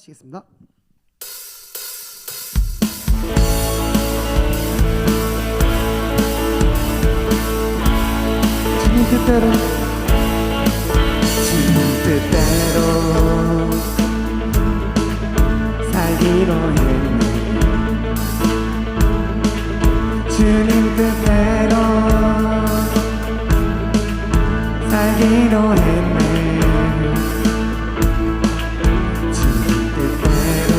하시겠습니다. 주님 뜻대로 주님 뜻대로 살기로 했네. 주님 뜻대로 살기로 했네. 주님 뜻대로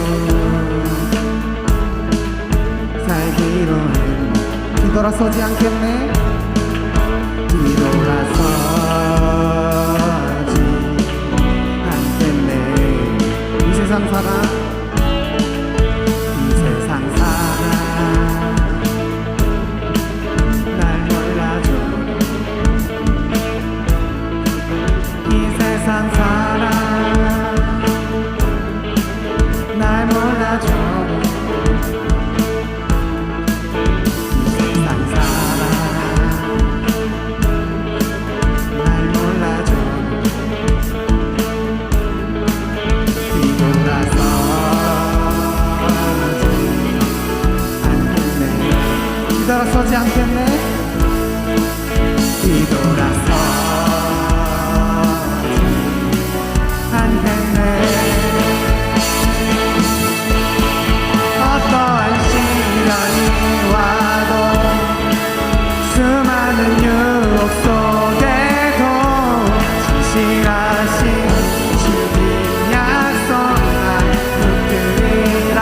살기로 했네. 뒤돌아서지 않겠네. 뒤돌아서지 않겠네. 이 세상 사람, 이 세상 사람 날 몰라줘. 이 세상 사람 날 몰라줘. 뒤돌아서지 않겠네. 뒤돌아서지 않겠네. 어떠한 시련이 와도 수많은 유혹 속에도 진실하신 주님 약속 난 붙들리라.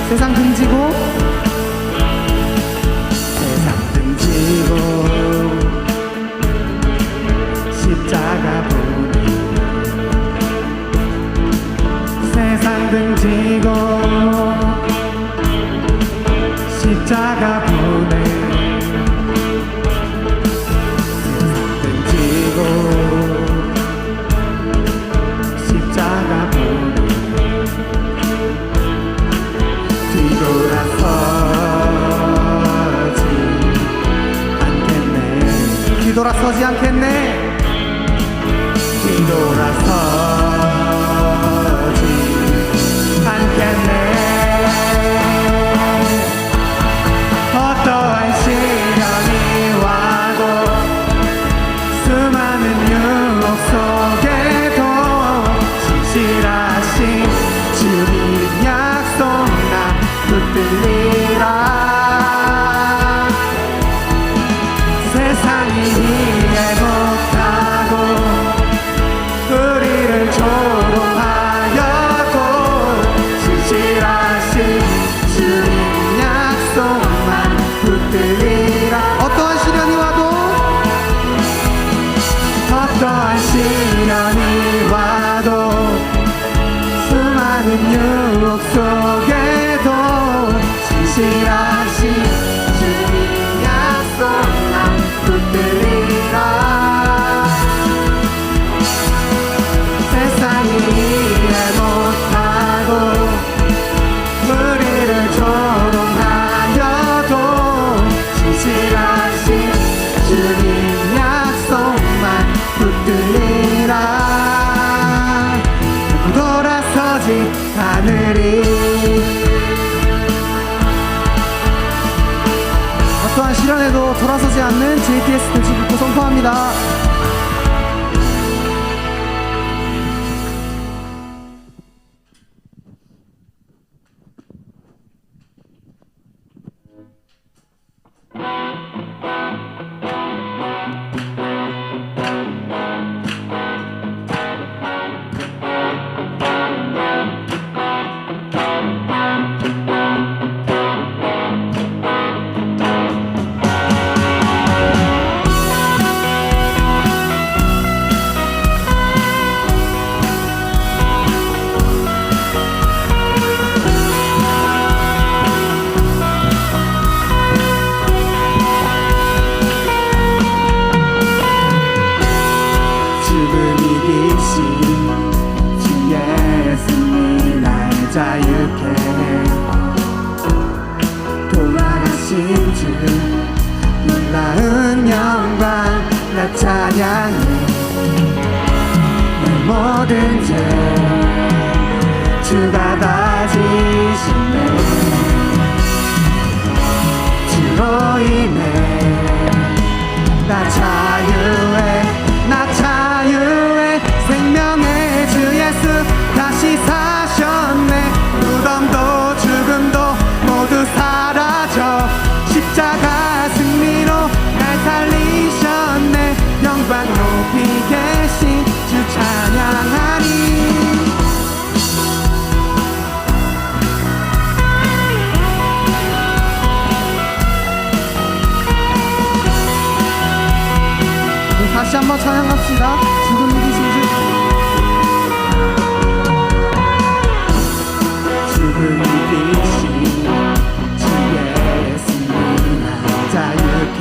세상 등지고 십자가 보내. 세상 등지고 십자가 보내. 세상 등지고 십자가 보내. 뒤돌아서지 않겠네. 뒤돌아서지 않겠네. 어떠한 시련이 와도 수많은 유혹 속에도 진실하신 주님 약속 난 붙들리라. 세상이 이해 못하고 우리를 조롱하여도 진실하신 주님 약속만 붙들리라. 어떠한 시련이 와도 어떠한 시련이 와도 수많은 유혹 속에도 진실하신 주님 약속만 붙들리라. 세상이 이해 못하고 우리를 조롱하여도 진실하신 주님 약속만 붙들리라. 돌아서지 않으리. 어떠한 시련에도 돌아서지 않는 JTS 등지고 선포합니다. 자유케 돌아가신 주 놀라운 영광 나 찬양해 내 모든 죄 주가 다지신네 주로 인해 나 자유해 생명의 주 예수 다시 사셨네 무덤도 죽음도 모두 사라져 십자가 승리로 날 살리셨네 영광 높이 계신 주 찬양하리 다시 한번 찬양합시다. 죽음 이기신 주 죽음 이기신 주 예수님 나 자유케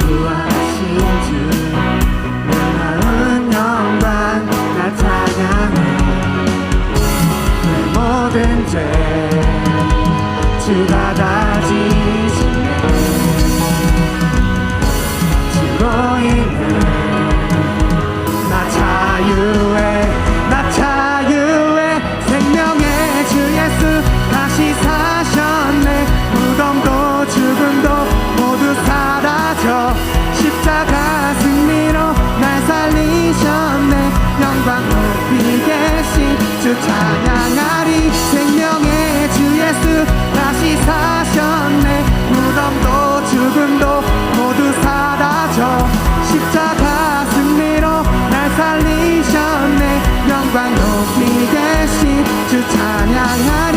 구하신 주 놀라운 영광 나 찬양해 내 모든 죄 주가 다지시네 주로 인해 나 자유해 생명의 주 예수 다시 사셨네 무덤도 죽음도 모두 사라져 십자가 승리로 날 살리셨네 영광 높이 계신 주 찬양하리 생명의 주 예수 다시 사셨네 무덤도 죽음도 모두 사라져 십자가 승리로 날 살리셨네 영광 높이 계신 주 찬양하리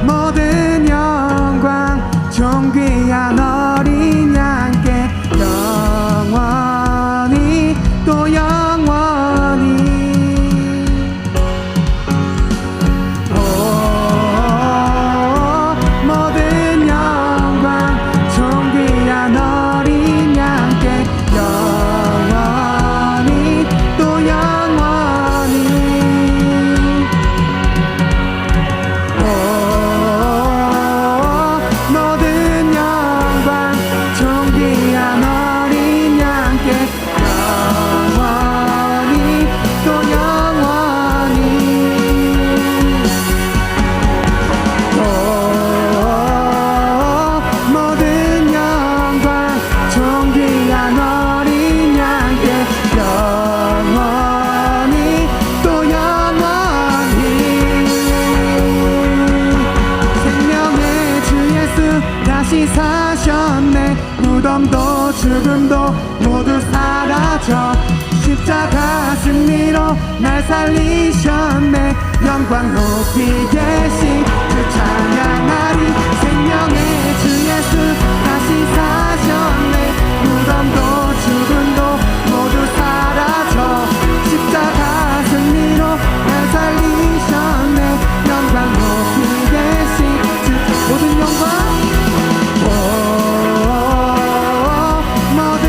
모든 영광 존귀한 어린 양께 영원히 또 영원히 모든 영광 존귀한 어린 양께 영원히 또 영원히 모든 영광 존귀한 어린 양께 영원히 또 영원히 모든 영광 존귀한 어린 양께 영원히 또 영원히 생명의 주 예수 다시 사셨네 무덤도 죽음도 모두 사라져 십자가 승리로 날 살리셨네 영광 높이 계신 주 찬양하리 생명의 주 예수 다시 사셨네 무덤도 죽음도 모두 사라져 십자가 승리로 날 살리셨네 영광 높이 계신 주 모든 영광 모든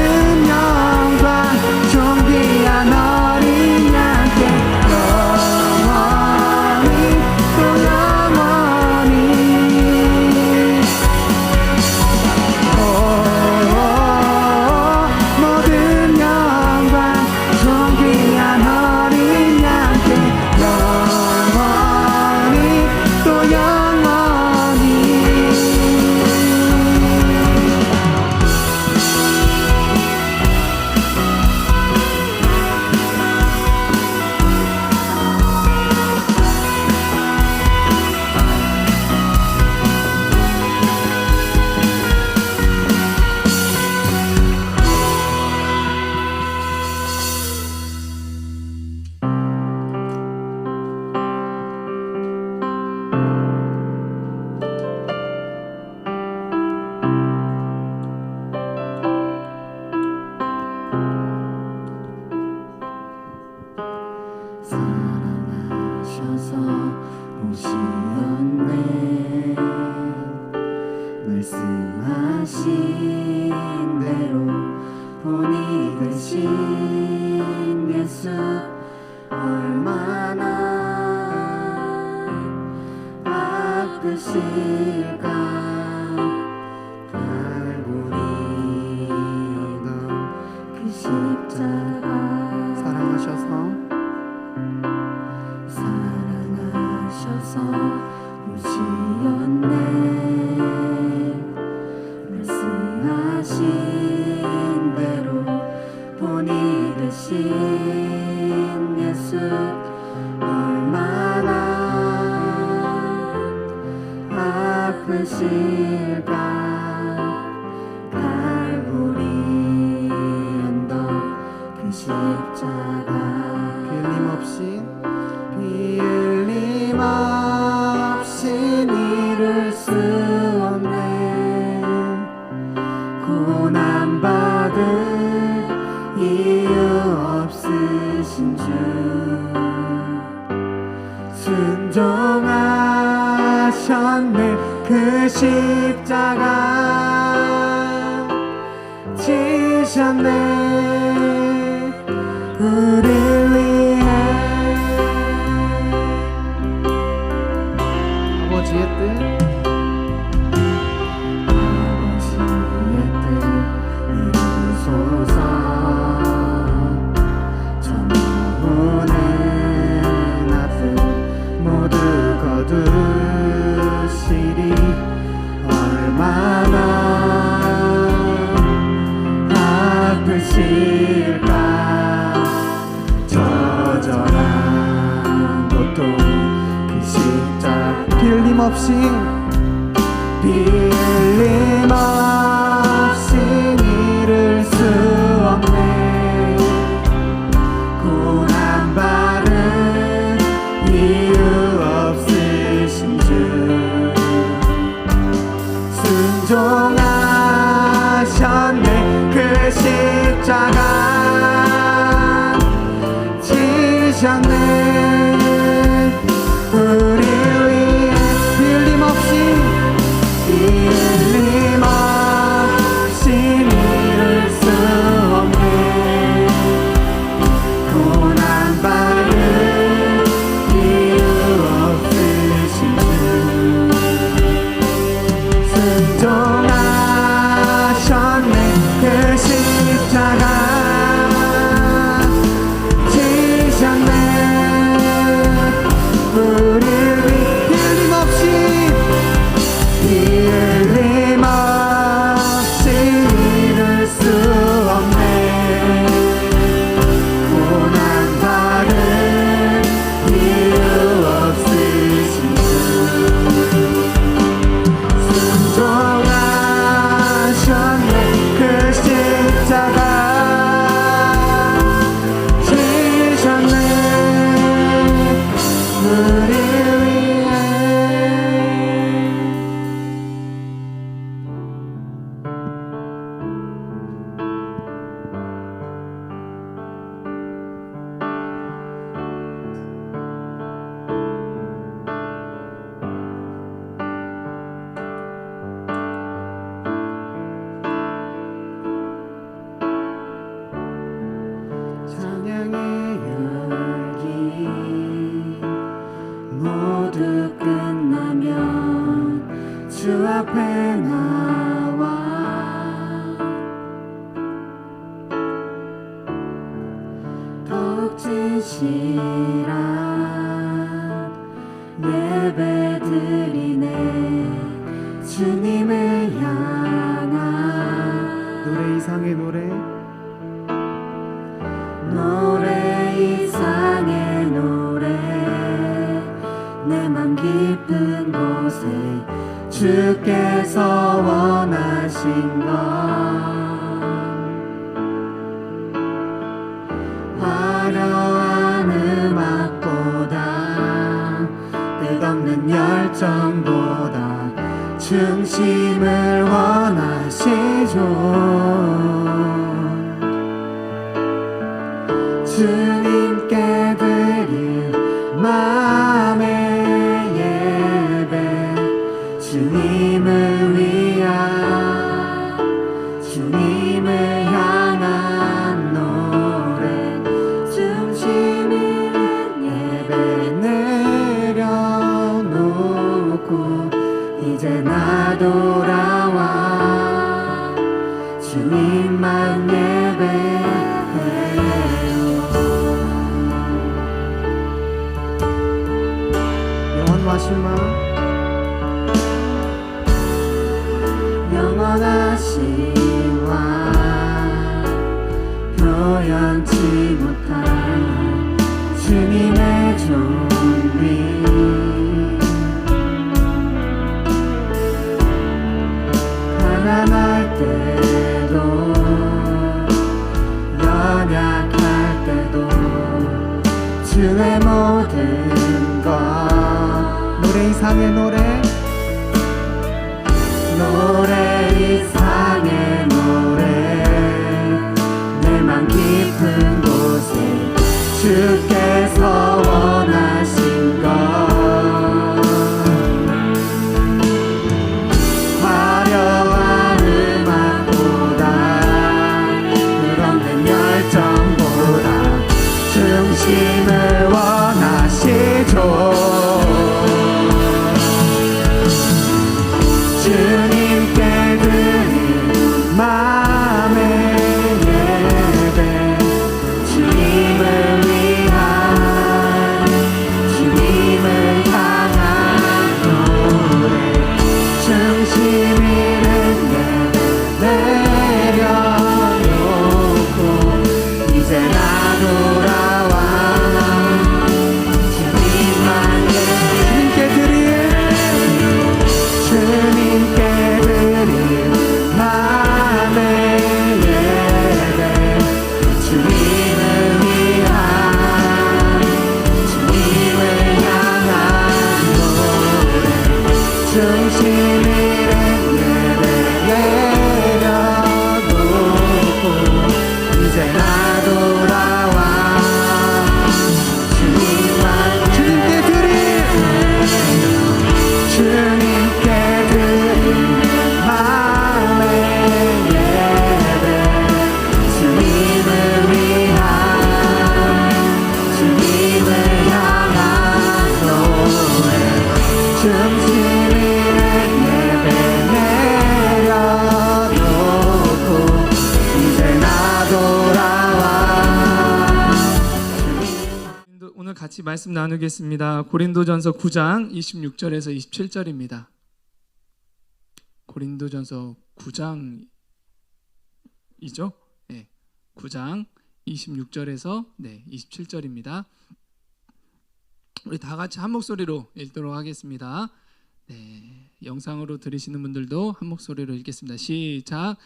영광 존귀한 어린 양께 영원히 또 영원히 되신 예수 얼마나 아프실까. 갈보리 언덕 그 십자가 사랑하셔서 오시었네. 말씀하신 대로 본이 되신 예수 얼마나 아프실까. 갈보리 언덕 그 십자가 빌림 없이 이룰 수 없네. 고난받을 이유 없으신 주 순종하셨네. 그 십자가 지셨네. 우릴 위해 아버지의 뜻 이루소서. 전오는 아픔 모두 거두시리. 얼마나 아프실까. 저절한 고통 그 십자가 빌림없이 이룰 수 없네. 고난받은 이유 없으신 주 순종하셨네. 그 십자가 지셨네. 우리 위해 빌림없이 이룰 수 없네. 고난받을 이유 없으신 주 순종하셨네. 그 십자가 지셨네. 우리 빌림없이 이룰 수 없네. 고난받을 이유 없으신 주 순종하셨네. 그 십자가 지셨네. 우리 위해 찬양의 열기 모두 끝나면 주 앞에 나와 더욱 진실한 예배 드리네. 주님을 향한 노래 이상의 노래 이상의 노래. 내 맘 깊은 곳에 주께서 원하신 것 화려한 음악보다 끝없는 열정보다 중심을 원하시죠. 주님께 드릴 마음의 예배 주님을 위한 주님을 향한 영원하신 왕 영원하신 왕 표현치 못할 주님의 존귀 가난할 때도 연약할 때도 주의 모든 것 노래 이상의 노래 이상의 노래 내 맘 깊은 곳에 주께서 원하신 것 화려한 음악보다 그런된 열정보다 중심을 원하시죠. 주님께 드린 마음의 예배 주님을 위한 주님을 향한 노래 중심 있는 예배 내려놓고 이제 나 돌아와 주님만 주님께 드릴 마음의 예배 주님을 위한 주님을 향한 노래 중심 있는 예배 내려놓고 이제 나 돌아와 주님만 주님께 드릴 주님께 드린 마음의 예배 주님을 위한 주님을 향한 노래 중심 있는 예배 내려놓고 이제 나 돌아와 오늘 같이 말씀 나누겠습니다. 고린도전서 9장 26절에서 27절입니다. 고린도전서 9장이죠? 네, 9장 26절에서 27절입니다. 우리 다 같이 한 목소리로 읽도록 하겠습니다. 네, 영상으로 들으시는 분들도 한 목소리로 읽겠습니다. 시작.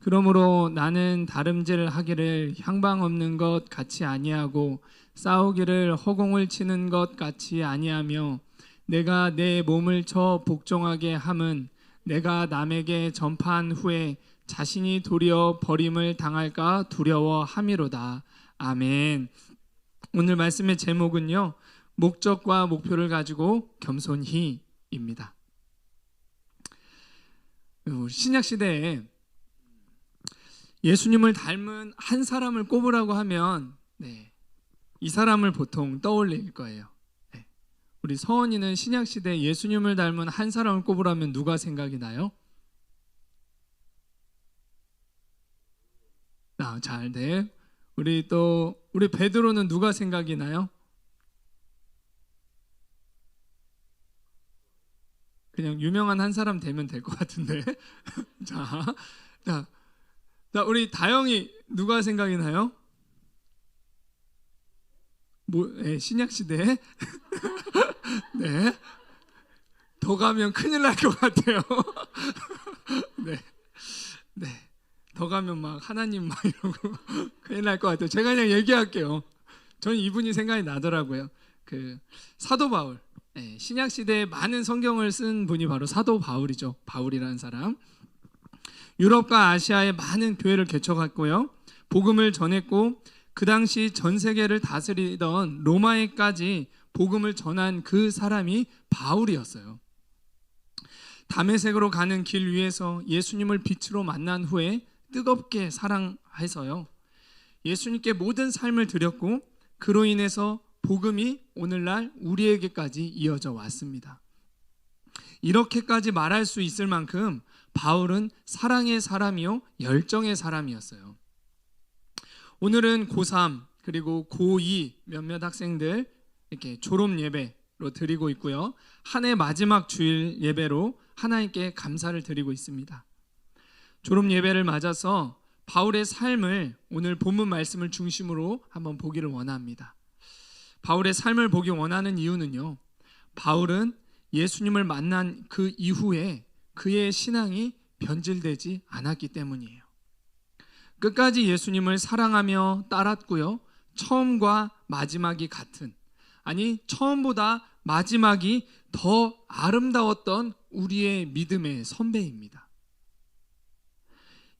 그러므로 나는 다름질 하기를 향방 없는 것 같이 아니하고 싸우기를 허공을 치는 것 같이 아니하며 내가 내 몸을 쳐 복종하게 함은 내가 남에게 전파한 후에 자신이 도리어 버림을 당할까 두려워함이로다. 아멘. 오늘 말씀의 제목은요, 목적과 목표를 가지고 겸손히입니다. 신약 시대에 예수님을 닮은 한 사람을 꼽으라고 하면 이 사람을 보통 떠올릴 거예요. 우리 서원이는 신약 시대 예수님을 닮은 한 사람을 꼽으라면 누가 생각이 나요? 잘 돼. 우리 베드로는 누가 생각이 나요? 그냥 유명한 한 사람 되면 될 것 같은데. 자, 우리 다영이 누가 생각이 나요? 신약 시대. 네. 더 가면 큰일 날 것 같아요. 네. 더 가면 막 하나님 막 이러고 큰일 날 것 같아요. 제가 그냥 얘기할게요. 저는 이분이 생각이 나더라고요. 사도 바울. 신약 시대에 많은 성경을 쓴 분이 바로 사도 바울이죠. 바울이라는 사람. 유럽과 아시아에 많은 교회를 개척했고요. 복음을 전했고 그 당시 전 세계를 다스리던 로마에까지 복음을 전한 그 사람이 바울이었어요. 다메섹으로 가는 길 위에서 예수님을 빛으로 만난 후에 뜨겁게 사랑해서요, 예수님께 모든 삶을 드렸고 그로 인해서 복음이 오늘날 우리에게까지 이어져 왔습니다. 이렇게까지 말할 수 있을 만큼 바울은 사랑의 사람이요 열정의 사람이었어요. 오늘은 고3 그리고 고2 몇몇 학생들 이렇게 졸업 예배 드리고 있고요. 한 해 마지막 주일 예배로 하나님께 감사를 드리고 있습니다. 졸업 예배를 맞아서 바울의 삶을 오늘 본문 말씀을 중심으로 한번 보기를 원합니다. 바울의 삶을 보기 원하는 이유는요, 바울은 예수님을 만난 그 이후에 그의 신앙이 변질되지 않았기 때문이에요. 끝까지 예수님을 사랑하며 따랐고요, 처음과 마지막이 같은, 아니 처음보다 마지막이 더 아름다웠던 우리의 믿음의 선배입니다.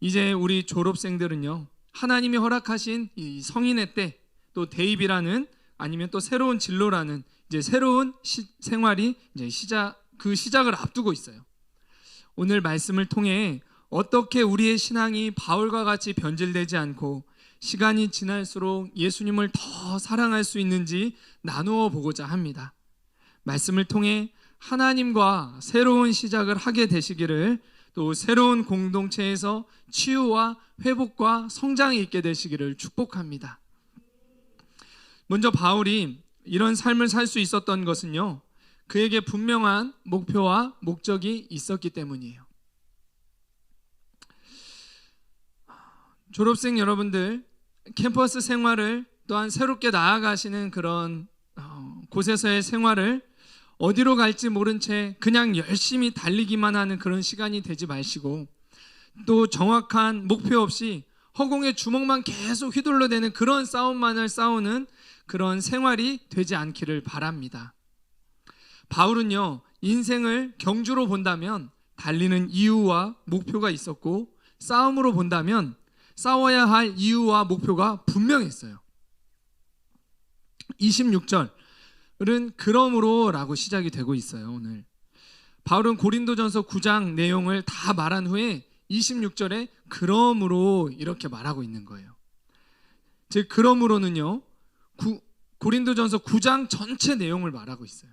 이제 우리 졸업생들은요, 하나님이 허락하신 이 성인의 때, 또 대입이라는, 아니면 또 새로운 진로라는 이제 새로운 생활이 이제 시작을 앞두고 있어요. 오늘 말씀을 통해 어떻게 우리의 신앙이 바울과 같이 변질되지 않고 시간이 지날수록 예수님을 더 사랑할 수 있는지 나누어 보고자 합니다. 말씀을 통해 하나님과 새로운 시작을 하게 되시기를, 또 새로운 공동체에서 치유와 회복과 성장이 있게 되시기를 축복합니다. 먼저 바울이 이런 삶을 살 수 있었던 것은요, 그에게 분명한 목표와 목적이 있었기 때문이에요. 졸업생 여러분들, 캠퍼스 생활을 또한 새롭게 나아가시는 그런 곳에서의 생활을 어디로 갈지 모른 채 그냥 열심히 달리기만 하는 그런 시간이 되지 마시고, 또 정확한 목표 없이 허공에 주먹만 계속 휘둘러대는 그런 싸움만을 싸우는 그런 생활이 되지 않기를 바랍니다. 바울은요, 인생을 경주로 본다면 달리는 이유와 목표가 있었고, 싸움으로 본다면 싸워야 할 이유와 목표가 분명했어요. 26절은 그러므로 라고 시작이 되고 있어요. 오늘 바울은 고린도전서 9장 내용을 다 말한 후에 26절에 그러므로 이렇게 말하고 있는 거예요. 즉 그러므로는요, 고린도전서 9장 전체 내용을 말하고 있어요.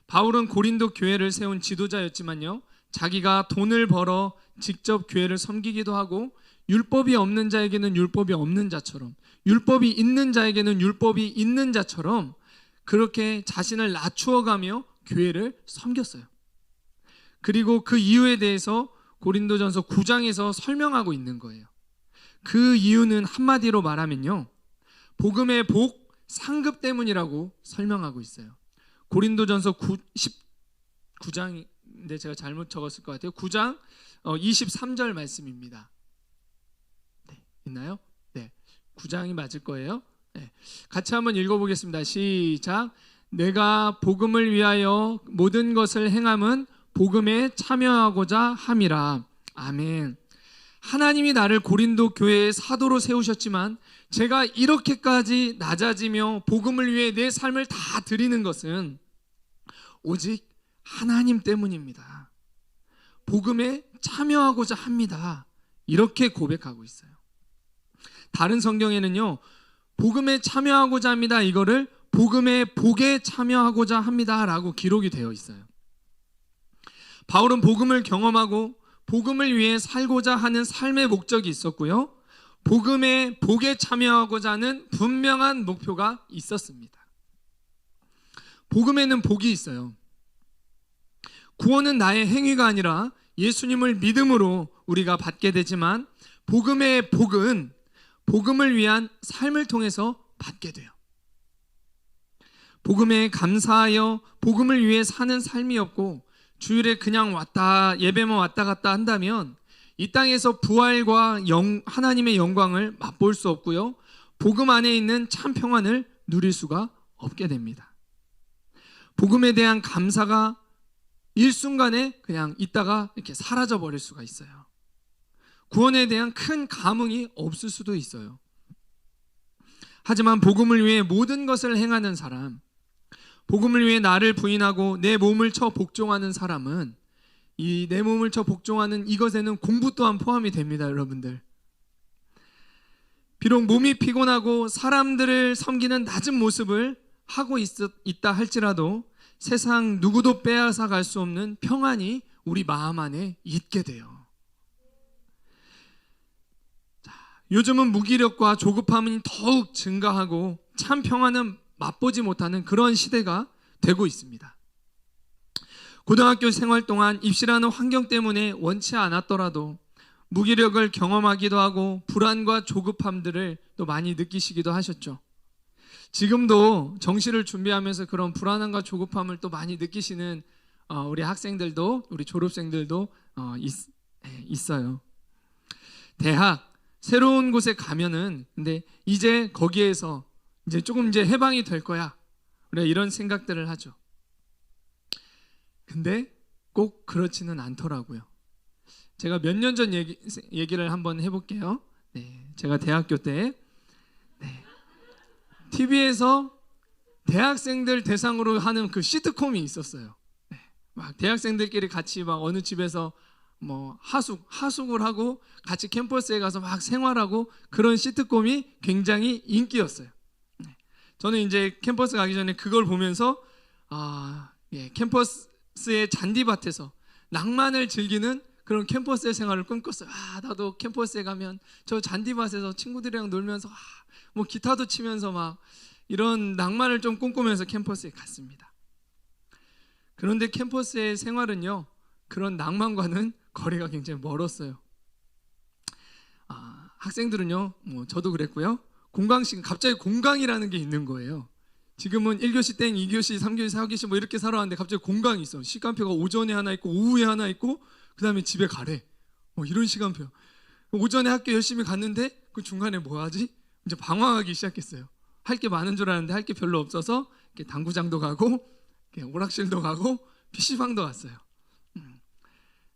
바울은 고린도 교회를 세운 지도자였지만요, 자기가 돈을 벌어 직접 교회를 섬기기도 하고, 율법이 없는 자에게는 율법이 없는 자처럼, 율법이 있는 자에게는 율법이 있는 자처럼 그렇게 자신을 낮추어가며 교회를 섬겼어요. 그리고 그 이유에 대해서 고린도전서 9장에서 설명하고 있는 거예요. 그 이유는 한마디로 말하면요, 복음의 복, 상급 때문이라고 설명하고 있어요. 고린도전서 9장인데 제가 잘못 적었을 것 같아요. 9장 23절 말씀입니다. 네, 있나요? 네, 9장이 맞을 거예요. 네, 같이 한번 읽어보겠습니다. 시작. 내가 복음을 위하여 모든 것을 행함은 복음에 참여하고자 함이라. 아멘. 하나님이 나를 고린도 교회의 사도로 세우셨지만 제가 이렇게까지 낮아지며 복음을 위해 내 삶을 다 드리는 것은 오직 하나님 때문입니다. 복음에 참여하고자 합니다. 이렇게 고백하고 있어요. 다른 성경에는요, 복음에 참여하고자 합니다, 이거를 복음의 복에 참여하고자 합니다 라고 기록이 되어 있어요. 바울은 복음을 경험하고 복음을 위해 살고자 하는 삶의 목적이 있었고요, 복음의 복에 참여하고자 하는 분명한 목표가 있었습니다. 복음에는 복이 있어요. 구원은 나의 행위가 아니라 예수님을 믿음으로 우리가 받게 되지만, 복음의 복은 복음을 위한 삶을 통해서 받게 돼요. 복음에 감사하여 복음을 위해 사는 삶이 없고 주일에 그냥 예배만 왔다 갔다 한다면 이 땅에서 부활과 하나님의 영광을 맛볼 수 없고요, 복음 안에 있는 참 평안을 누릴 수가 없게 됩니다. 복음에 대한 감사가 일순간에 그냥 있다가 이렇게 사라져 버릴 수가 있어요. 구원에 대한 큰 감흥이 없을 수도 있어요. 하지만 복음을 위해 모든 것을 행하는 사람, 복음을 위해 나를 부인하고 내 몸을 쳐 복종하는 사람은, 이 내 몸을 쳐 복종하는 이것에는 공부 또한 포함이 됩니다. 여러분들, 비록 몸이 피곤하고 사람들을 섬기는 낮은 모습을 하고 있다 할지라도 세상 누구도 빼앗아 갈 수 없는 평안이 우리 마음 안에 있게 돼요. 요즘은 무기력과 조급함이 더욱 증가하고 참 평안은 맛보지 못하는 그런 시대가 되고 있습니다. 고등학교 생활 동안 입시라는 환경 때문에 원치 않았더라도 무기력을 경험하기도 하고 불안과 조급함들을 또 많이 느끼시기도 하셨죠. 지금도 정시를 준비하면서 그런 불안함과 조급함을 또 많이 느끼시는 우리 학생들도, 우리 졸업생들도 있어요. 대학 새로운 곳에 가면은 근데 이제 거기에서 이제 조금 이제 해방이 될 거야, 우리가 이런 생각들을 하죠. 근데 꼭 그렇지는 않더라고요. 제가 몇 년 전 얘기를 한번 해볼게요. 네, 제가 대학교 때 TV에서 대학생들 대상으로 하는 그 시트콤이 있었어요. 네, 막 대학생들끼리 같이 막 어느 집에서 뭐 하숙을 하고 같이 캠퍼스에 가서 막 생활하고 그런 시트콤이 굉장히 인기였어요. 네, 저는 이제 캠퍼스 가기 전에 그걸 보면서 캠퍼스의 잔디밭에서 낭만을 즐기는 그런 캠퍼스의 생활을 꿈꿨어요. 나도 캠퍼스에 가면 저 잔디밭에서 친구들이랑 놀면서 뭐 기타도 치면서 막 이런 낭만을 좀 꿈꾸면서 캠퍼스에 갔습니다. 그런데 캠퍼스의 생활은요, 그런 낭만과는 거리가 굉장히 멀었어요. 학생들은요, 뭐 저도 그랬고요, 공강식 갑자기 공강이라는 게 있는 거예요. 지금은 1교시 땡, 2교시, 3교시, 4교시 뭐 이렇게 살아왔는데 갑자기 공강이 있어. 시간표가 오전에 하나 있고 오후에 하나 있고 그 다음에 집에 가래. 이런 시간표. 오전에 학교 열심히 갔는데 그 중간에 뭐 하지? 이제 방황하기 시작했어요. 할 게 많은 줄 알았는데 할 게 별로 없어서 당구장도 가고 오락실도 가고 PC방도 갔어요.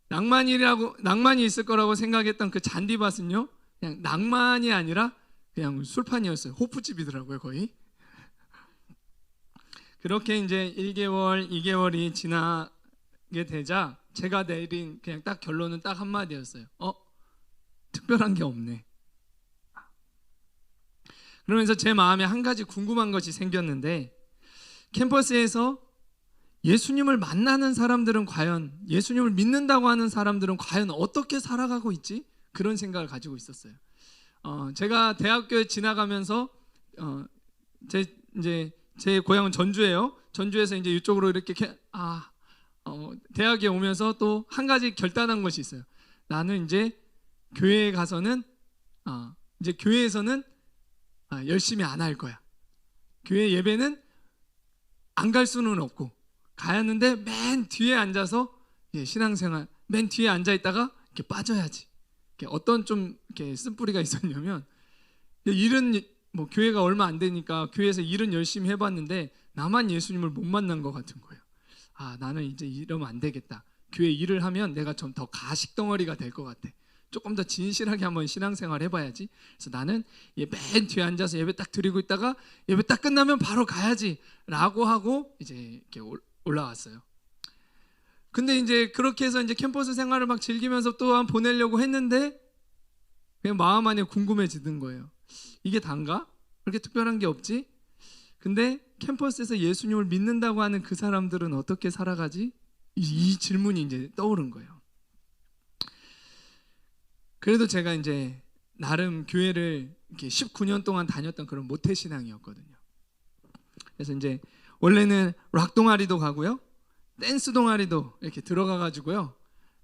낭만이 있을 거라고 생각했던 그 잔디밭은요, 그냥 낭만이 아니라 그냥 술판이었어요. 호프집이더라고요, 거의. 그렇게 이제 1개월, 2개월이 지나게 되자 제가 내린 그냥 딱 결론은 딱 한마디였어요. 특별한 게 없네. 그러면서 제 마음에 한 가지 궁금한 것이 생겼는데, 캠퍼스에서 예수님을 만나는 사람들은 과연, 예수님을 믿는다고 하는 사람들은 과연 어떻게 살아가고 있지? 그런 생각을 가지고 있었어요. 제가 대학교에 지나가면서 제 고향은 전주예요. 전주에서 이제 이쪽으로 이렇게 대학에 오면서 또 한 가지 결단한 것이 있어요. 나는 이제 교회에 가서는 이제 교회에서는 열심히 안 할 거야. 교회 예배는 안 갈 수는 없고 가야 하는데 맨 뒤에 앉아서 신앙생활 맨 뒤에 앉아 있다가 이렇게 빠져야지. 어떤 좀 이렇게 쓴뿌리가 있었냐면, 일은 뭐 교회가 얼마 안 되니까 교회에서 일은 열심히 해봤는데 나만 예수님을 못 만난 것 같은 거예요. 나는 이제 이러면 안 되겠다. 교회 일을 하면 내가 좀 더 가식 덩어리가 될 것 같아. 조금 더 진실하게 한번 신앙생활 해봐야지. 그래서 나는 맨 뒤에 앉아서 예배 딱 드리고 있다가 예배 딱 끝나면 바로 가야지라고 하고 이제 이렇게 올라왔어요. 근데 이제 그렇게 해서 이제 캠퍼스 생활을 막 즐기면서 또한 보내려고 했는데 그냥 마음 안에 궁금해지는 거예요. 이게 단가? 그렇게 특별한 게 없지? 근데 캠퍼스에서 예수님을 믿는다고 하는 그 사람들은 어떻게 살아가지? 이 질문이 이제 떠오른 거예요. 그래도 제가 이제 나름 교회를 이렇게 19년 동안 다녔던 그런 모태신앙이었거든요. 그래서 이제 원래는 락 동아리도 가고요, 댄스 동아리도 이렇게 들어가가지고요,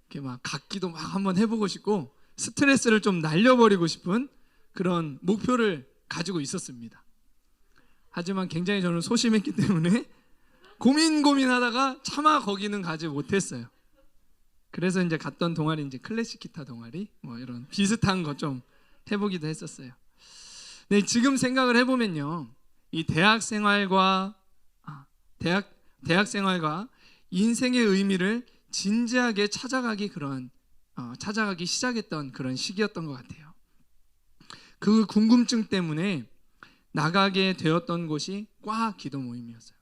이렇게 막 각기도 막 한번 해보고 싶고 스트레스를 좀 날려버리고 싶은 그런 목표를 가지고 있었습니다. 하지만 굉장히 저는 소심했기 때문에 고민하다가 차마 거기는 가지 못했어요. 그래서 이제 갔던 동아리 이제 클래식 기타 동아리 뭐 이런 비슷한 거 좀 해보기도 했었어요. 네, 지금 생각을 해보면요, 이 대학 생활과 인생의 의미를 진지하게 찾아가기 시작했던 그런 시기였던 것 같아요. 그 궁금증 때문에 나가게 되었던 곳이 과 기도 모임이었어요.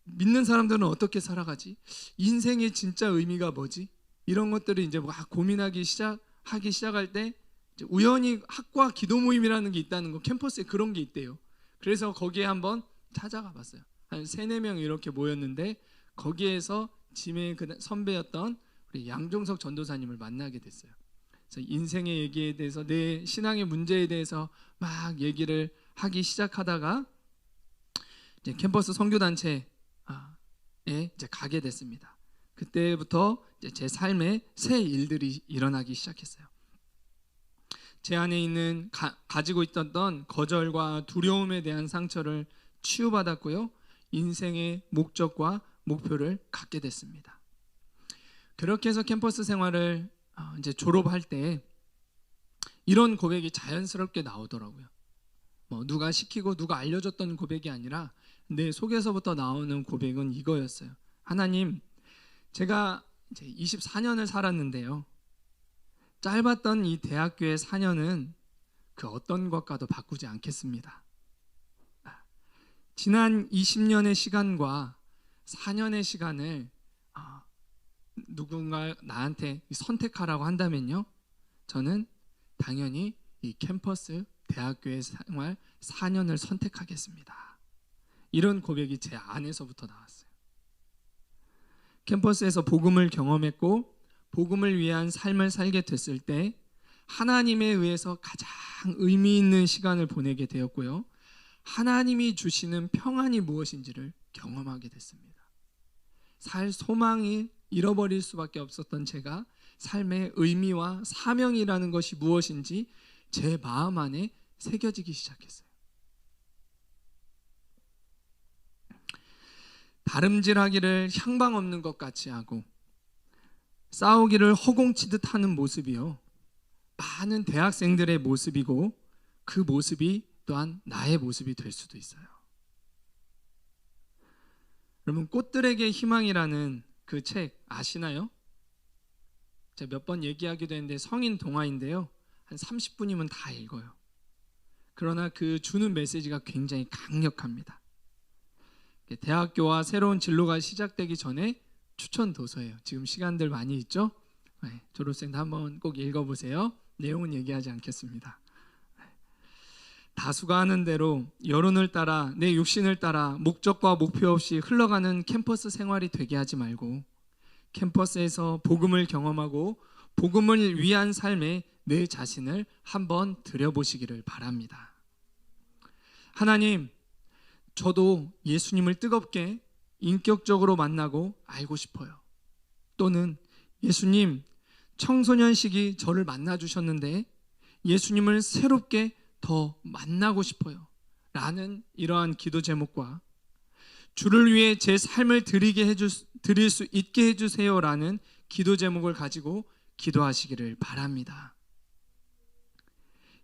믿는 사람들은 어떻게 살아가지? 인생의 진짜 의미가 뭐지? 이런 것들을 이제 고민하기 시작할 때 우연히 학과 기도 모임이라는 게 있다는 거, 캠퍼스에 그런 게 있대요. 그래서 거기에 한번 찾아가 봤어요. 한 3-4명 이렇게 모였는데 거기에서 짐의 선배였던 우리 양종석 전도사님을 만나게 됐어요. 그래서 인생의 얘기에 대해서, 내 신앙의 문제에 대해서 막 얘기를 하기 시작하다가 이제 캠퍼스 선교단체에 이제 가게 됐습니다. 그때부터 이제 제 삶에 새 일들이 일어나기 시작했어요. 제 안에 있는 가지고 있었던 거절과 두려움에 대한 상처를 치유받았고요. 인생의 목적과 목표를 갖게 됐습니다. 그렇게 해서 캠퍼스 생활을 이제 졸업할 때 이런 고백이 자연스럽게 나오더라고요. 뭐 누가 시키고 누가 알려줬던 고백이 아니라 내 속에서부터 나오는 고백은 이거였어요. 하나님, 제가 이제 24년을 살았는데요. 짧았던 이 대학교의 4년은 그 어떤 것과도 바꾸지 않겠습니다. 지난 20년의 시간과 4년의 시간을 누군가 나한테 선택하라고 한다면요, 저는 당연히 이 캠퍼스 대학교의 생활 4년을 선택하겠습니다. 이런 고백이 제 안에서부터 나왔어요. 캠퍼스에서 복음을 경험했고 복음을 위한 삶을 살게 됐을 때 하나님에 의해서 가장 의미 있는 시간을 보내게 되었고요. 하나님이 주시는 평안이 무엇인지를 경험하게 됐습니다. 살 소망이 잃어버릴 수밖에 없었던 제가 삶의 의미와 사명이라는 것이 무엇인지 제 마음 안에 새겨지기 시작했어요. 다름질하기를 향방 없는 것 같이 하고 싸우기를 허공치듯 하는 모습이요, 많은 대학생들의 모습이고 그 모습이 또한 나의 모습이 될 수도 있어요. 여러분, 꽃들에게 희망이라는 그 책 아시나요? 제가 몇 번 얘기하기도 했는데 성인 동화인데요, 한 30분이면 다 읽어요. 그러나 그 주는 메시지가 굉장히 강력합니다. 대학교와 새로운 진로가 시작되기 전에 추천 도서예요. 지금 시간들 많이 있죠? 네, 졸업생도 한번 꼭 읽어보세요. 내용은 얘기하지 않겠습니다. 다수가 하는 대로 여론을 따라 내 육신을 따라 목적과 목표 없이 흘러가는 캠퍼스 생활이 되게 하지 말고 캠퍼스에서 복음을 경험하고 복음을 위한 삶에 내 자신을 한번 들여보시기를 바랍니다. 하나님, 저도 예수님을 뜨겁게 인격적으로 만나고 알고 싶어요. 또는 예수님, 청소년 시기 저를 만나주셨는데 예수님을 새롭게 더 만나고 싶어요. 라는 이러한 기도 제목과 주를 위해 제 삶을 드릴 수 있게 해주세요 라는 기도 제목을 가지고 기도하시기를 바랍니다.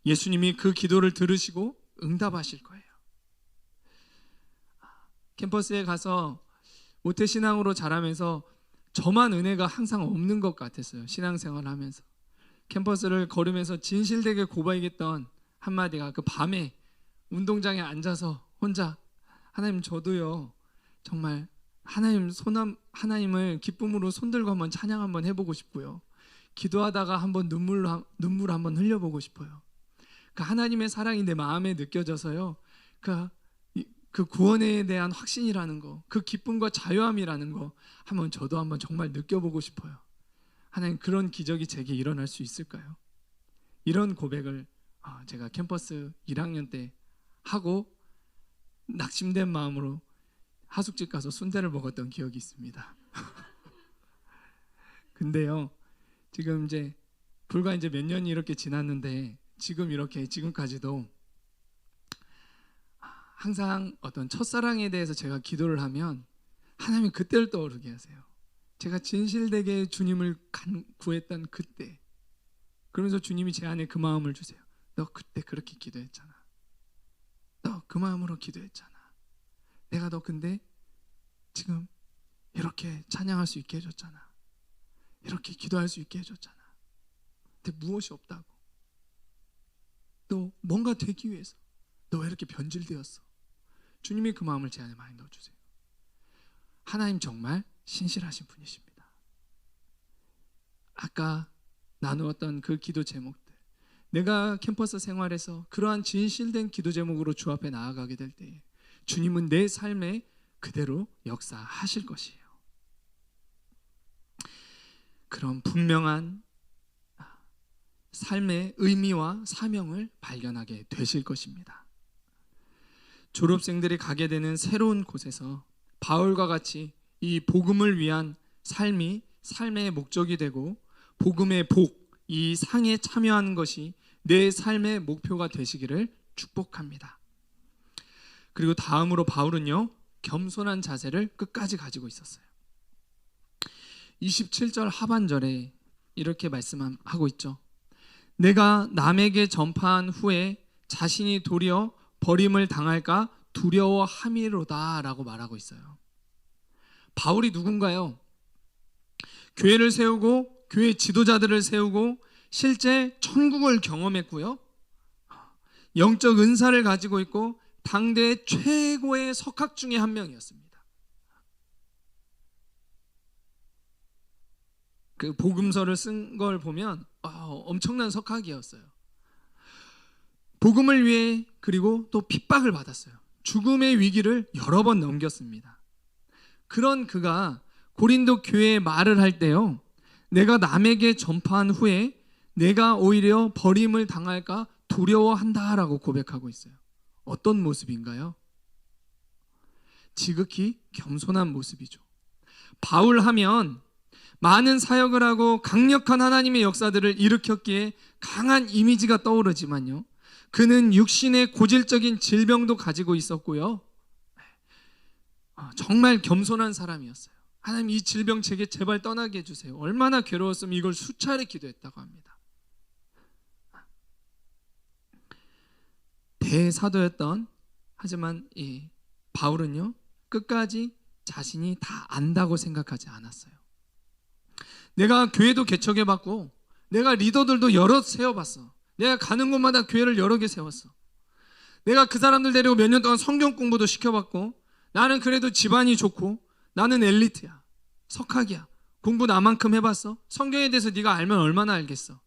예수님이 그 기도를 들으시고 응답하실 거예요. 캠퍼스에 가서 모태신앙으로 자라면서 저만 은혜가 항상 없는 것 같았어요. 신앙생활을 하면서 캠퍼스를 걸으면서 진실되게 고백했던 한마디가 그 밤에 운동장에 앉아서 혼자 하나님, 저도요 정말 하나님을 기쁨으로 손들고 한번 찬양 한번 해보고 싶고요, 기도하다가 한번 눈물 한번 흘려보고 싶어요. 그 하나님의 사랑이 내 마음에 느껴져서요, 그 구원에 대한 확신이라는 거, 그 기쁨과 자유함이라는 거 저도 한번 정말 느껴보고 싶어요. 하나님, 그런 기적이 제게 일어날 수 있을까요? 이런 고백을 제가 캠퍼스 1학년 때 하고 낙심된 마음으로 하숙집 가서 순대를 먹었던 기억이 있습니다. 근데요, 지금 불과 몇 년이 이렇게 지났는데 지금까지도 항상 어떤 첫사랑에 대해서 제가 기도를 하면 하나님이 그때를 떠오르게 하세요. 제가 진실되게 주님을 구했던 그때, 그러면서 주님이 제 안에 그 마음을 주세요. 너 그때 그렇게 기도했잖아. 너 그 마음으로 기도했잖아. 내가 너 근데 지금 이렇게 찬양할 수 있게 해줬잖아. 이렇게 기도할 수 있게 해줬잖아. 근데 무엇이 없다고. 너 뭔가 되기 위해서 너 왜 이렇게 변질되었어? 주님이 그 마음을 제 안에 많이 넣어주세요. 하나님 정말 신실하신 분이십니다. 아까 나누었던 그 기도 제목들, 내가 캠퍼스 생활에서 그러한 진실된 기도 제목으로 주 앞에 나아가게 될 때 주님은 내 삶에 그대로 역사하실 것이에요. 그런 분명한 삶의 의미와 사명을 발견하게 되실 것입니다. 졸업생들이 가게 되는 새로운 곳에서 바울과 같이 이 복음을 위한 삶이 삶의 목적이 되고 복음의 복, 이 상에 참여하는 것이 내 삶의 목표가 되시기를 축복합니다. 그리고 다음으로 바울은요, 겸손한 자세를 끝까지 가지고 있었어요. 27절 하반절에 이렇게 말씀하고 있죠. 내가 남에게 전파한 후에 자신이 도리어 버림을 당할까 두려워함이로다 라고 말하고 있어요. 바울이 누군가요? 교회를 세우고 교회 지도자들을 세우고 실제 천국을 경험했고요, 영적 은사를 가지고 있고 당대 최고의 석학 중에 한 명이었습니다. 그 복음서를 쓴 걸 보면 엄청난 석학이었어요. 복음을 위해 그리고 또 핍박을 받았어요. 죽음의 위기를 여러 번 넘겼습니다. 그런 그가 고린도 교회에 말을 할 때요, 내가 남에게 전파한 후에 내가 오히려 버림을 당할까 두려워한다라고 고백하고 있어요. 어떤 모습인가요? 지극히 겸손한 모습이죠. 바울 하면 많은 사역을 하고 강력한 하나님의 역사들을 일으켰기에 강한 이미지가 떠오르지만요, 그는 육신의 고질적인 질병도 가지고 있었고요, 정말 겸손한 사람이었어요. 하나님, 이 질병 제게 제발 떠나게 해주세요. 얼마나 괴로웠으면 이걸 수차례 기도했다고 합니다. 대사도였던, 하지만 이 바울은요, 끝까지 자신이 다 안다고 생각하지 않았어요. 내가 교회도 개척해봤고 내가 리더들도 여러 세워봤어. 내가 가는 곳마다 교회를 여러 개 세웠어. 내가 그 사람들 데리고 몇 년 동안 성경 공부도 시켜봤고 나는 그래도 집안이 좋고 나는 엘리트야, 석학이야, 공부 나만큼 해봤어. 성경에 대해서 네가 알면 얼마나 알겠어.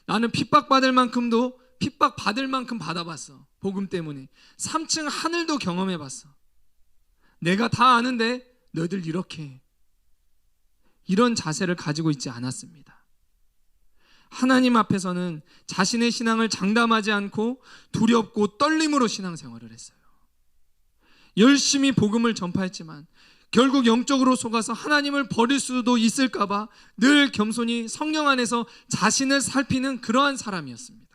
나는 핍박받을 만큼도 핍박받을 만큼 받아봤어. 복음 때문에 3층 하늘도 경험해봤어. 내가 다 아는데 너희들 이렇게 해. 이런 자세를 가지고 있지 않았습니다. 하나님 앞에서는 자신의 신앙을 장담하지 않고 두렵고 떨림으로 신앙생활을 했어요. 열심히 복음을 전파했지만 결국 영적으로 속아서 하나님을 버릴 수도 있을까 봐 늘 겸손히 성령 안에서 자신을 살피는 그러한 사람이었습니다.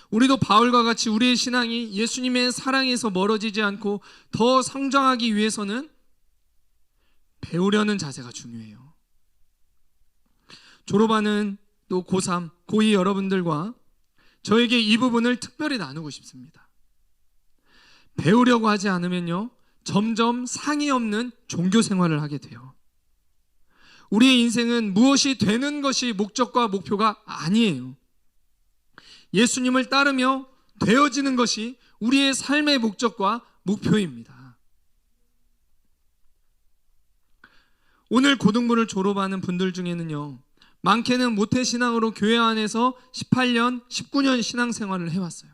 우리도 바울과 같이 우리의 신앙이 예수님의 사랑에서 멀어지지 않고 더 성장하기 위해서는 배우려는 자세가 중요해요. 졸업하는 또 고3, 고2 여러분들과 저에게 이 부분을 특별히 나누고 싶습니다. 배우려고 하지 않으면요, 점점 상이 없는 종교 생활을 하게 돼요. 우리의 인생은 무엇이 되는 것이 목적과 목표가 아니에요. 예수님을 따르며 되어지는 것이 우리의 삶의 목적과 목표입니다. 오늘 고등부를 졸업하는 분들 중에는요, 많게는 모태신앙으로 교회 안에서 18년, 19년 신앙생활을 해왔어요.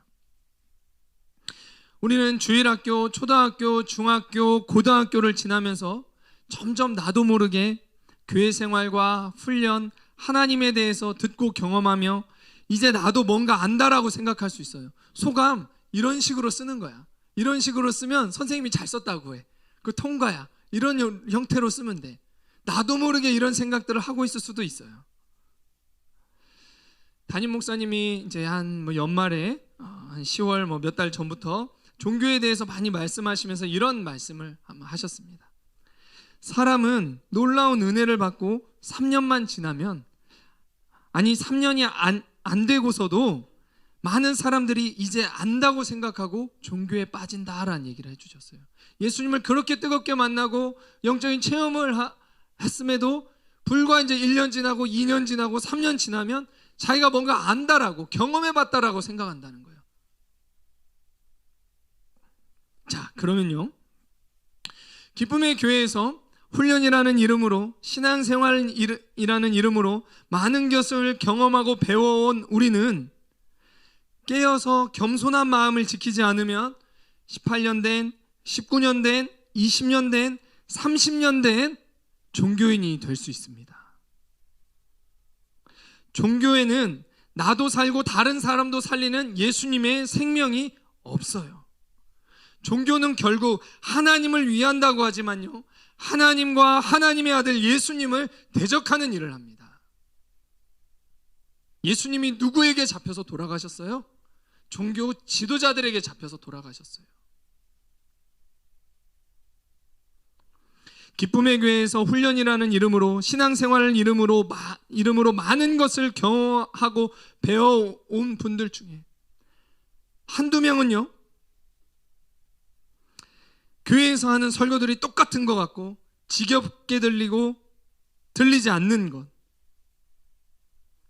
우리는 주일학교, 초등학교, 중학교, 고등학교를 지나면서 점점 나도 모르게 교회 생활과 훈련, 하나님에 대해서 듣고 경험하며 이제 나도 뭔가 안다라고 생각할 수 있어요. 소감 이런 식으로 쓰는 거야. 이런 식으로 쓰면 선생님이 잘 썼다고 해. 그 통과야. 이런 형태로 쓰면 돼. 나도 모르게 이런 생각들을 하고 있을 수도 있어요. 담임 목사님이 이제 연말에 한 10월 몇 달 전부터 종교에 대해서 많이 말씀하시면서 이런 말씀을 한번 하셨습니다. 사람은 놀라운 은혜를 받고 3년만 지나면, 아니 3년이 안 되고서도 많은 사람들이 이제 안다고 생각하고 종교에 빠진다라는 얘기를 해주셨어요. 예수님을 그렇게 뜨겁게 만나고 영적인 체험을 했음에도 불과 이제 1년 지나고 2년 지나고 3년 지나면 자기가 뭔가 안다라고, 경험해봤다라고 생각한다는 거예요. 자, 그러면요, 기쁨의 교회에서 훈련이라는 이름으로, 신앙생활이라는 이름으로 많은 것을 경험하고 배워온 우리는 깨어서 겸손한 마음을 지키지 않으면 18년 된, 19년 된, 20년 된, 30년 된 종교인이 될 수 있습니다. 종교에는 나도 살고 다른 사람도 살리는 예수님의 생명이 없어요. 종교는 결국 하나님을 위한다고 하지만요, 하나님과 하나님의 아들 예수님을 대적하는 일을 합니다. 예수님이 누구에게 잡혀서 돌아가셨어요? 종교 지도자들에게 잡혀서 돌아가셨어요. 기쁨의 교회에서 훈련이라는 이름으로, 신앙생활 이름으로 많은 것을 경험하고 배워온 분들 중에 한두 명은요, 교회에서 하는 설교들이 똑같은 것 같고 지겹게 들리고 들리지 않는 것,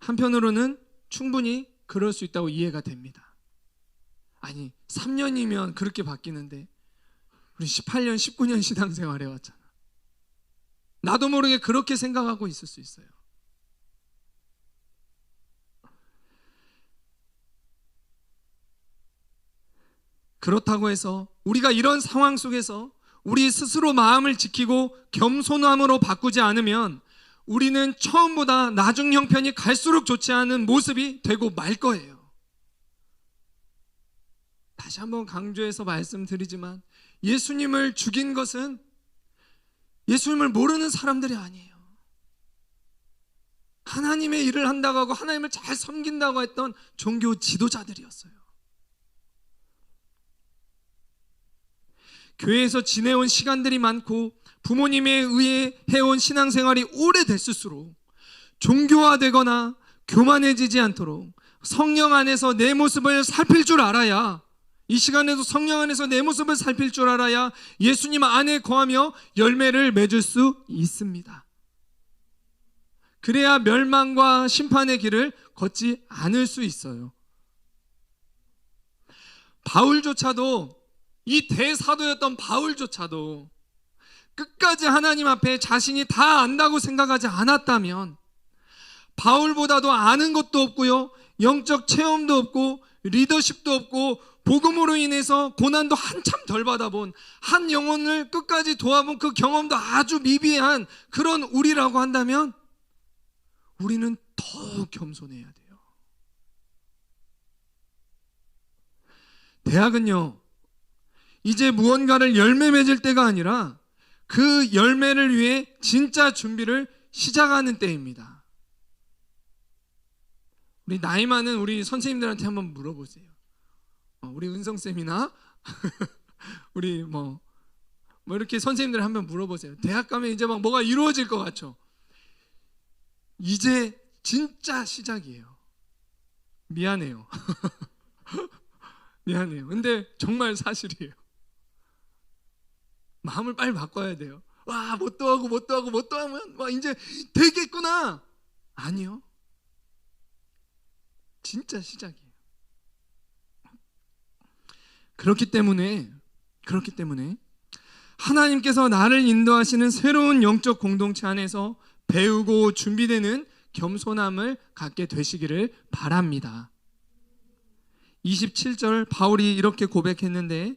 한편으로는 충분히 그럴 수 있다고 이해가 됩니다. 아니, 3년이면 그렇게 바뀌는데 우리 18년, 19년 신앙생활 해왔잖아. 나도 모르게 그렇게 생각하고 있을 수 있어요. 그렇다고 해서 우리가 이런 상황 속에서 우리 스스로 마음을 지키고 겸손함으로 바꾸지 않으면 우리는 처음보다 나중 형편이 갈수록 좋지 않은 모습이 되고 말 거예요. 다시 한번 강조해서 말씀드리지만, 예수님을 죽인 것은 예수님을 모르는 사람들이 아니에요. 하나님의 일을 한다고 하고 하나님을 잘 섬긴다고 했던 종교 지도자들이었어요. 교회에서 지내온 시간들이 많고 부모님에 의해 해온 신앙생활이 오래됐을수록 종교화되거나 교만해지지 않도록 성령 안에서 내 모습을 살필 줄 알아야, 이 시간에도 성령 안에서 내 모습을 살필 줄 알아야 예수님 안에 거하며 열매를 맺을 수 있습니다. 그래야 멸망과 심판의 길을 걷지 않을 수 있어요. 바울조차도, 이 대사도였던 바울조차도 끝까지 하나님 앞에 자신이 다 안다고 생각하지 않았다면, 바울보다도 아는 것도 없고요, 영적 체험도 없고 리더십도 없고 복음으로 인해서 고난도 한참 덜 받아본, 한 영혼을 끝까지 도와본 그 경험도 아주 미비한 그런 우리라고 한다면 우리는 더 겸손해야 돼요. 대학은요, 이제 무언가를 열매 맺을 때가 아니라 그 열매를 위해 진짜 준비를 시작하는 때입니다. 우리 나이 많은 우리 선생님들한테 한번 물어보세요. 우리 은성쌤이나 우리 뭐 이렇게 선생님들 한번 물어보세요. 대학 가면 이제 막 뭐가 이루어질 것 같죠? 이제 진짜 시작이에요. 미안해요. 미안해요. 근데 정말 사실이에요. 마음을 빨리 바꿔야 돼요. 와, 뭣도 하면 와, 이제 되겠구나. 아니요. 진짜 시작이에요. 그렇기 때문에 하나님께서 나를 인도하시는 새로운 영적 공동체 안에서 배우고 준비되는 겸손함을 갖게 되시기를 바랍니다. 27절 바울이 이렇게 고백했는데,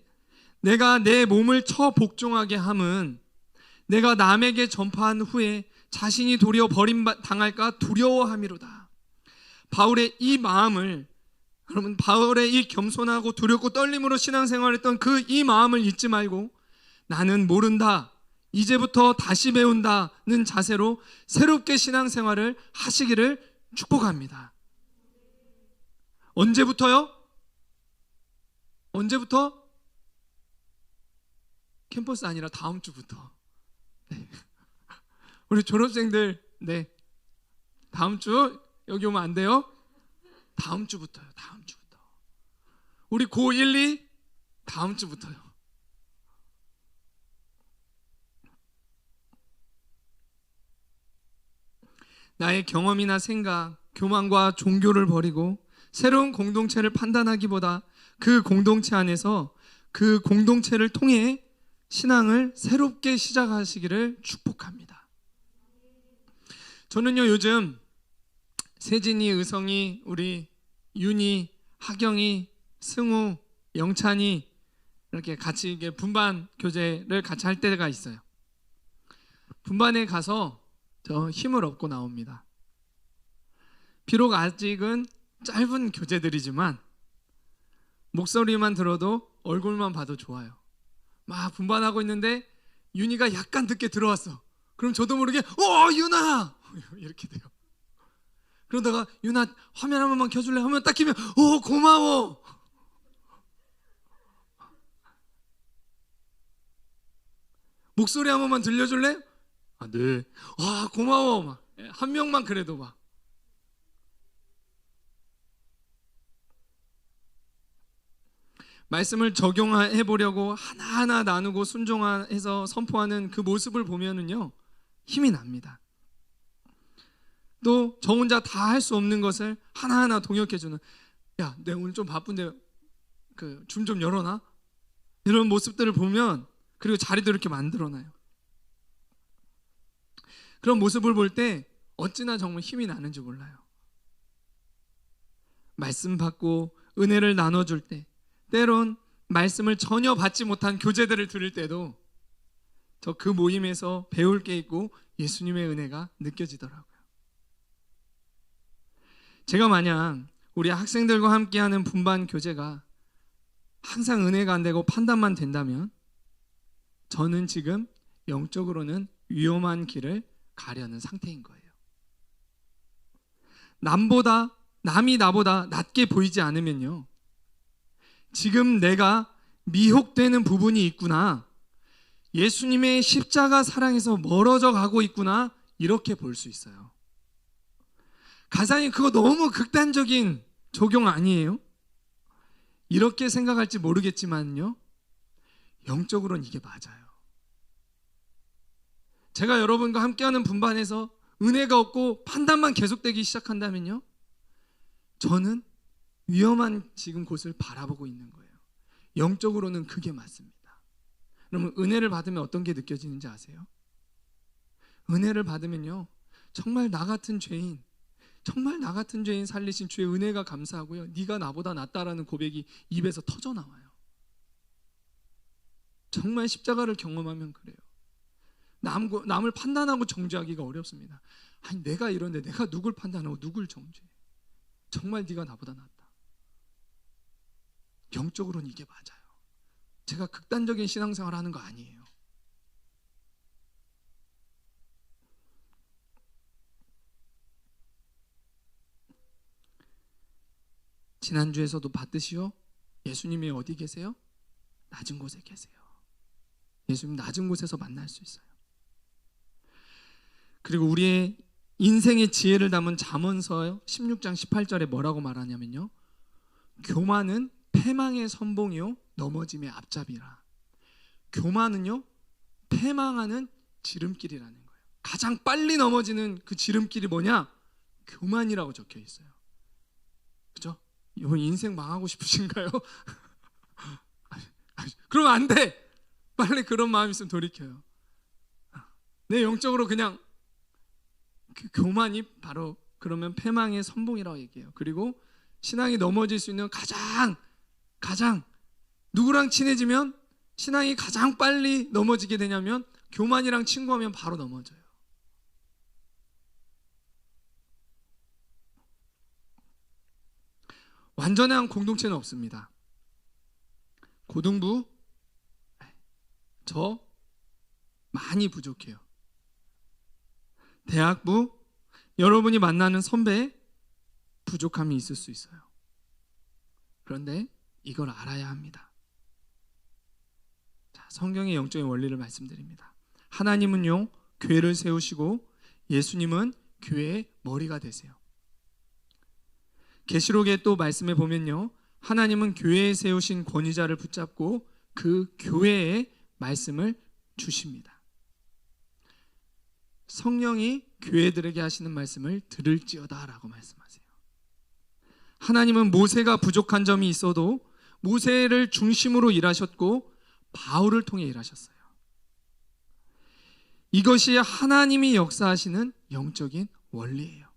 내가 내 몸을 처 복종하게 함은 내가 남에게 전파한 후에 자신이 도리어 버림당할까 두려워함이로다. 바울의 이 마음을, 여러분, 바울의 이 겸손하고 두렵고 떨림으로 신앙생활했던 그 이 마음을 잊지 말고, 나는 모른다, 이제부터 다시 배운다는 자세로 새롭게 신앙생활을 하시기를 축복합니다. 언제부터요? 언제부터? 캠퍼스 아니라 다음 주부터. 네. 우리 졸업생들, 네, 다음 주 여기 오면 안 돼요? 다음 주부터요. 다음 주부터. 우리 고1, 2 다음 주부터요. 나의 경험이나 생각, 교만과 종교를 버리고 새로운 공동체를 판단하기보다 그 공동체 안에서 그 공동체를 통해 신앙을 새롭게 시작하시기를 축복합니다. 저는요, 요즘 세진이, 의성이, 우리 윤이, 하경이, 승우, 영찬이 이렇게 같이 이게 분반 교제를 같이 할 때가 있어요. 분반에 가서 저 힘을 얻고 나옵니다. 비록 아직은 짧은 교제들이지만 목소리만 들어도 얼굴만 봐도 좋아요. 막 분반하고 있는데 윤희가 약간 늦게 들어왔어. 그럼 저도 모르게 윤아 이렇게 돼요. 그러다가 윤아 화면 한 번만 켜줄래? 화면 딱 키면 고마워. 목소리 한 번만 들려줄래? 네. 고마워. 막. 한 명만 그래도 막. 말씀을 적용해 보려고 하나하나 나누고 순종해서 선포하는 그 모습을 보면은요, 힘이 납니다. 또 저 혼자 다 할 수 없는 것을 하나하나 동역해주는, 야, 내가 오늘 좀 바쁜데 그 줌 좀 열어놔. 이런 모습들을 보면, 그리고 자리도 이렇게 만들어놔요. 그런 모습을 볼 때 어찌나 정말 힘이 나는지 몰라요. 말씀 받고 은혜를 나눠줄 때, 때론 말씀을 전혀 받지 못한 교제들을 들을 때도 저 그 모임에서 배울 게 있고 예수님의 은혜가 느껴지더라고요. 제가 만약 우리 학생들과 함께하는 분반 교제가 항상 은혜가 안 되고 판단만 된다면 저는 지금 영적으로는 위험한 길을 가려는 상태인 거예요. 남이 나보다 낮게 보이지 않으면요, 지금 내가 미혹되는 부분이 있구나, 예수님의 십자가 사랑에서 멀어져 가고 있구나, 이렇게 볼 수 있어요. 가사님, 그거 너무 극단적인 적용 아니에요? 이렇게 생각할지 모르겠지만요, 영적으로는 이게 맞아요. 제가 여러분과 함께하는 분반에서 은혜가 없고 판단만 계속되기 시작한다면요, 저는 위험한 지금 곳을 바라보고 있는 거예요. 영적으로는 그게 맞습니다. 그러면 은혜를 받으면 어떤 게 느껴지는지 아세요? 은혜를 받으면요, 정말 나 같은 죄인 살리신 주의 은혜가 감사하고요, 네가 나보다 낫다라는 고백이 입에서 터져 나와요. 정말 십자가를 경험하면 그래요. 남을 판단하고 정죄하기가 어렵습니다. 아니, 내가 이런데 내가 누굴 판단하고 누굴 정죄해? 정말 네가 나보다 낫다. 영적으로는 이게 맞아요. 제가 극단적인 신앙생활을 하는 거 아니에요. 지난주에서도 봤듯이요, 예수님이 어디 계세요? 낮은 곳에 계세요. 예수님 낮은 곳에서 만날 수 있어요. 그리고 우리의 인생의 지혜를 담은 잠언서 16장 18절에 뭐라고 말하냐면요, 교만은 패망의 선봉이요 넘어짐의 앞잡이라. 교만은요, 패망하는 지름길이라는 거예요. 가장 빨리 넘어지는 그 지름길이 뭐냐? 교만이라고 적혀 있어요. 그죠? 이번 인생 망하고 싶으신가요? 그러면 안 돼. 빨리 그런 마음 있으면 돌이켜요. 내 영적으로 그냥 그 교만이 바로 그러면 패망의 선봉이라고 얘기해요. 그리고 신앙이 넘어질 수 있는 가장 누구랑 친해지면 신앙이 가장 빨리 넘어지게 되냐면 교만이랑 친구하면 바로 넘어져요. 완전한 공동체는 없습니다. 고등부 저 많이 부족해요. 대학부 여러분이 만나는 선배 부족함이 있을 수 있어요. 그런데 이걸 알아야 합니다. 자, 성경의 영적인 원리를 말씀드립니다. 하나님은요, 교회를 세우시고 예수님은 교회의 머리가 되세요. 계시록에 또 말씀해 보면요, 하나님은 교회에 세우신 권위자를 붙잡고 그 교회에 말씀을 주십니다. 성령이 교회들에게 하시는 말씀을 들을지어다 라고 말씀하세요. 하나님은 모세가 부족한 점이 있어도 모세를 중심으로 일하셨고 바울을 통해 일하셨어요. 이것이 하나님이 역사하시는 영적인 원리예요.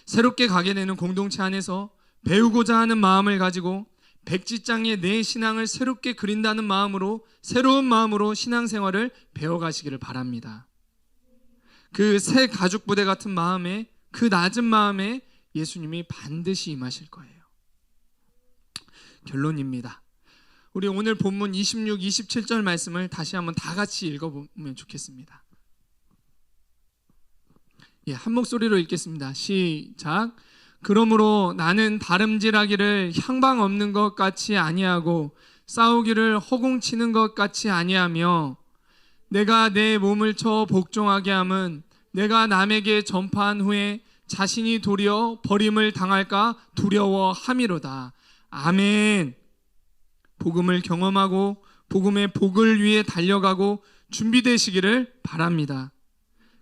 새롭게 가게 되는 공동체 안에서 배우고자 하는 마음을 가지고 백지장에 내 신앙을 새롭게 그린다는 마음으로, 새로운 마음으로 신앙생활을 배워가시기를 바랍니다. 그 새 가죽 부대 같은 마음에, 그 낮은 마음에 예수님이 반드시 임하실 거예요. 결론입니다. 우리 오늘 본문 26, 27절 말씀을 다시 한번 다 같이 읽어보면 좋겠습니다. 예, 한 목소리로 읽겠습니다. 시작. 그러므로 나는 다름질하기를 향방 없는 것 같이 아니하고 싸우기를 허공치는 것 같이 아니하며 내가 내 몸을 쳐 복종하게 함은 내가 남에게 전파한 후에 자신이 도리어 버림을 당할까 두려워함이로다. 아멘. 복음을 경험하고 복음의 복을 위해 달려가고 준비되시기를 바랍니다.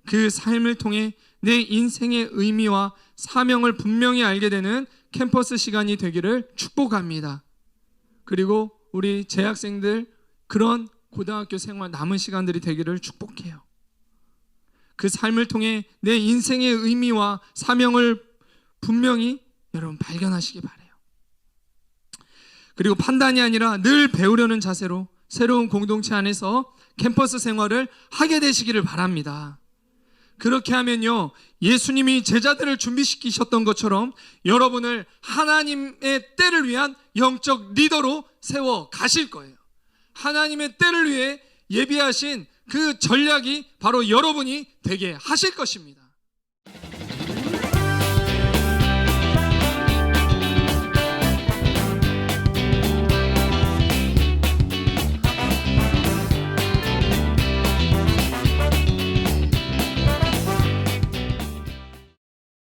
그 삶을 통해 내 인생의 의미와 사명을 분명히 알게 되는 캠퍼스 시간이 되기를 축복합니다. 그리고 우리 재학생들 그런 고등학교 생활 남은 시간들이 되기를 축복해요. 그 삶을 통해 내 인생의 의미와 사명을 분명히 여러분 발견하시기 바라요. 그리고 판단이 아니라 늘 배우려는 자세로 새로운 공동체 안에서 캠퍼스 생활을 하게 되시기를 바랍니다. 그렇게 하면요, 예수님이 제자들을 준비시키셨던 것처럼 여러분을 하나님의 때를 위한 영적 리더로 세워 가실 거예요. 하나님의 때를 위해 예비하신 그 전략이 바로 여러분이 되게 하실 것입니다.